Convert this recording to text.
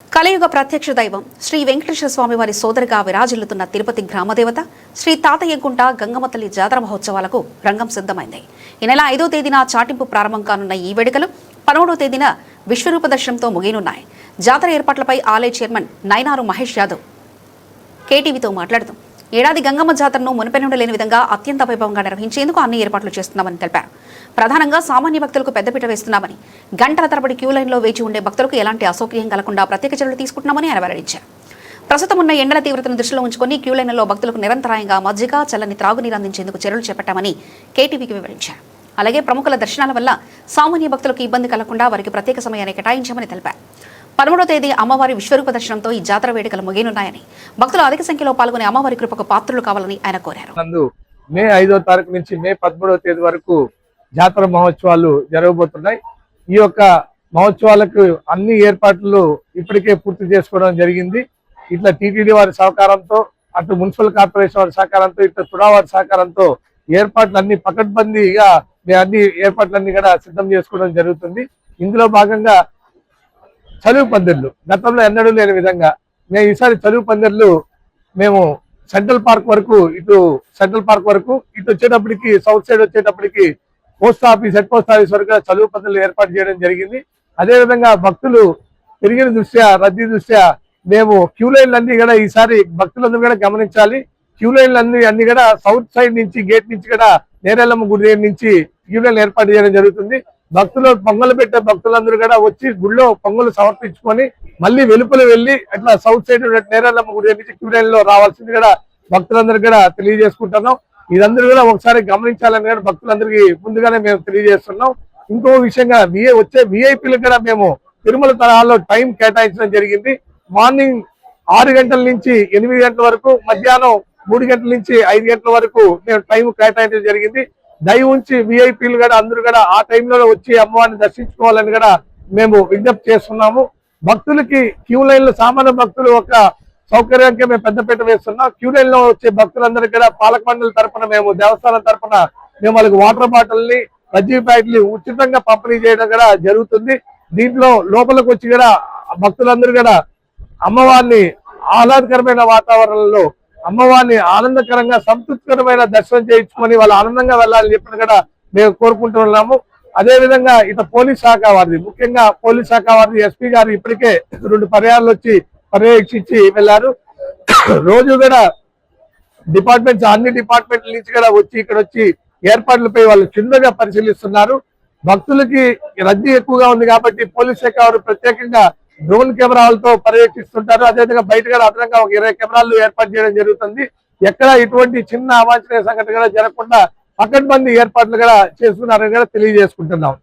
కలియుగ ప్రత్యక్ష దైవం శ్రీ వెంకటేశ్వర స్వామి వారి సోదరిగా విరాజిల్లుతున్న తిరుపతి గ్రామదేవత శ్రీ తాతయ్యగుంట గంగమ్మ తల్లి జాతర మహోత్సవాలకు రంగం సిద్ధమైంది. ఈ నెల 5వ తేదీన చాటింపు ప్రారంభం కానున్న ఈ వేడుకలు 13వ తేదీన విశ్వరూప దర్శనంతో ముగియనున్నాయి. జాతర ఏర్పాట్లపై ఆలయ చైర్మన్ నైనారు మహేష్ యాదవ్ కేటీవీతో మాట్లాడుతూ ఏడాది గంగమ్మ జాతరను మునిపెన్నడూ లేని విధంగా అత్యంత వైభవంగా నిర్వహించేందుకు అన్ని ఏర్పాట్లు చేస్తున్నామని తెలిపారు. ప్రధానంగా సామాన్య భక్తులకు పెద్దపీట వేస్తున్నామని, గంటల తరబడి క్యూ లైన్లో వేచి ఉండే భక్తులకు ఎలాంటి అసౌకర్యం కలగకుండా ప్రత్యేక చర్యలు తీసుకుంటున్నామని ఆయన వెల్లడించారు. ప్రస్తుతం ఉన్న ఎండల తీవ్రతను దృష్టిలో ఉంచుకొని క్యూ లైన్లలో భక్తులకు నిరంతరాయంగా మజ్జిగ, చల్లని త్రాగునీరు అందించేందుకు చర్యలు చేపట్టామని కేటీవీకి వివరించారు. అలాగే ప్రముఖుల దర్శనాల వల్ల సామాన్య భక్తులకు ఇబ్బంది కలగకుండా వారికి ప్రత్యేక సమయాన్ని కేటాయించామని తెలిపారు. 13వ తేదీ అమ్మవారి విశ్వరూప దర్శనంతో ఈ జాతర వేడుకలు ముగియనున్నాయని, భక్తులు అధిక సంఖ్యలో పాల్గొని అమ్మవారి కృపకు పాత్రులు కావాలని ఆయన కోరారు. మే 5వ తారీఖు నుంచి మే 13వ తేదీ వరకు జాతర మహోత్సవాలు జరగబోతున్నాయి. ఈ యొక్క మహోత్సవాలకు అన్ని ఏర్పాట్లు ఇప్పటికే పూర్తి చేసుకోవడం జరిగింది. ఇట్లా టీటీడీ వారి సహకారంతో, అటు మున్సిపల్ కార్పొరేషన్ వారి సహకారంతో, ఇట్లా తుడా వారి సహకారంతో ఏర్పాట్లు అన్ని పకడ్బందీగా అన్ని ఏర్పాట్లన్నీ కూడా సిద్ధం చేసుకోవడం జరుగుతుంది. ఇందులో భాగంగా చలువు పందిర్లు గతంలో ఎన్నడూ లేని విధంగా మేము ఈసారి చలువు పందిర్లు మేము సెంట్రల్ పార్క్ వరకు ఇటు వచ్చేటప్పటికి సౌత్ సైడ్ వచ్చేటప్పటికి post office, head post office వరకు చలువు పందిర్లు ఏర్పాటు చేయడం జరిగింది. అదేవిధంగా భక్తులు పెరిగిన దృష్ట్యా, రద్దీ దృష్ట్యా మేము క్యూ లైన్లన్నీ కూడా ఈసారి భక్తులందరూ కూడా గమనించాలి. క్యూ లైన్లన్నీ కూడా సౌత్ సైడ్ నుంచి గేట్ నుంచి కూడా నేరెల్లమ్మ గుడి దగ్గర నుంచి క్యూ లైన్ ఏర్పాటు చేయడం జరుగుతుంది. భక్తులు పొంగలు పెట్టే భక్తులందరూ కూడా వచ్చి గుడిలో పొంగలు సమర్పించుకొని మళ్ళీ వెలుపల వెళ్ళి అట్లా సౌత్ సైడ్ నేరెల్లమ్మ గుడి నుంచి క్యూ లైన్ లో రావాల్సింది కూడా భక్తులందరూ కూడా తెలియజేసుకుంటున్నాం. ఇదందరూ కూడా ఒకసారి గమనించాలని కూడా భక్తులందరికీ ముందుగానే మేము తెలియజేస్తున్నాం. ఇంకో విషయంగా వచ్చే విఐపీలకు కూడా మేము తిరుమల తరహాలో టైం కేటాయించడం జరిగింది. మార్నింగ్ 6 గంటల నుంచి 8 గంటల వరకు, మధ్యాహ్నం 3 గంటల నుంచి 5 గంటల వరకు మేము టైం కేటాయించడం జరిగింది. దయ ఉంచి విఐపీలు కూడా అందరూ కూడా ఆ టైంలో వచ్చి అమ్మవారిని దర్శించుకోవాలని కూడా మేము విజ్ఞప్తి చేస్తున్నాము. భక్తులకి క్యూ లైన్లో సామాన్య భక్తులు ఒక సౌకర్యానికి మేము పెద్దపీట వేస్తున్నాం. క్యూ లైన్ లో వచ్చే భక్తులందరికీ కూడా పాలక మండలి తరఫున, మేము దేవస్థానం తరఫున మేము వాళ్ళకి వాటర్ బాటిల్ని, మజ్జిగ ప్యాకెట్లు ఉచితంగా పంపిణీ చేయడం కూడా జరుగుతుంది. దీంట్లో లోపలికి వచ్చి కూడా భక్తులందరూ కూడా అమ్మవారిని ఆహ్లాదకరమైన వాతావరణంలో అమ్మవారిని ఆనందకరంగా, సంతృప్తికరమైన దర్శనం చేయించుకొని వాళ్ళు ఆనందంగా వెళ్ళాలని చెప్పిన కూడా మేము కోరుకుంటున్నాము. అదేవిధంగా ఇట పోలీస్ శాఖ వారిది, ముఖ్యంగా పోలీస్ శాఖ వారిది ఎస్పీ గారు ఇప్పటికే 2 పర్యాలు వచ్చి పర్యవేక్షించి వెళ్ళారు. రోజు కూడా అన్ని డిపార్ట్మెంట్ల నుంచి కూడా ఇక్కడ వచ్చి ఏర్పాట్లపై వాళ్ళు క్షుణ్ణంగా పరిశీలిస్తున్నారు. భక్తులకి రద్దీ ఎక్కువగా ఉంది కాబట్టి పోలీస్ శాఖ వారు ప్రత్యేకంగా డ్రోన్ కెమెరాలతో పర్యవేక్షిస్తుంటారు. అదేవిధంగా బయట కూడా అదనంగా ఒక 20 కెమెరాలు ఏర్పాటు చేయడం జరుగుతుంది. ఎక్కడ ఇటువంటి చిన్న అవాంఛనీయ సంఘటన కూడా జరగకుండా పకడ్బందీ ఏర్పాట్లు కూడా చేస్తున్నారని కూడా తెలియజేసుకుంటున్నాం.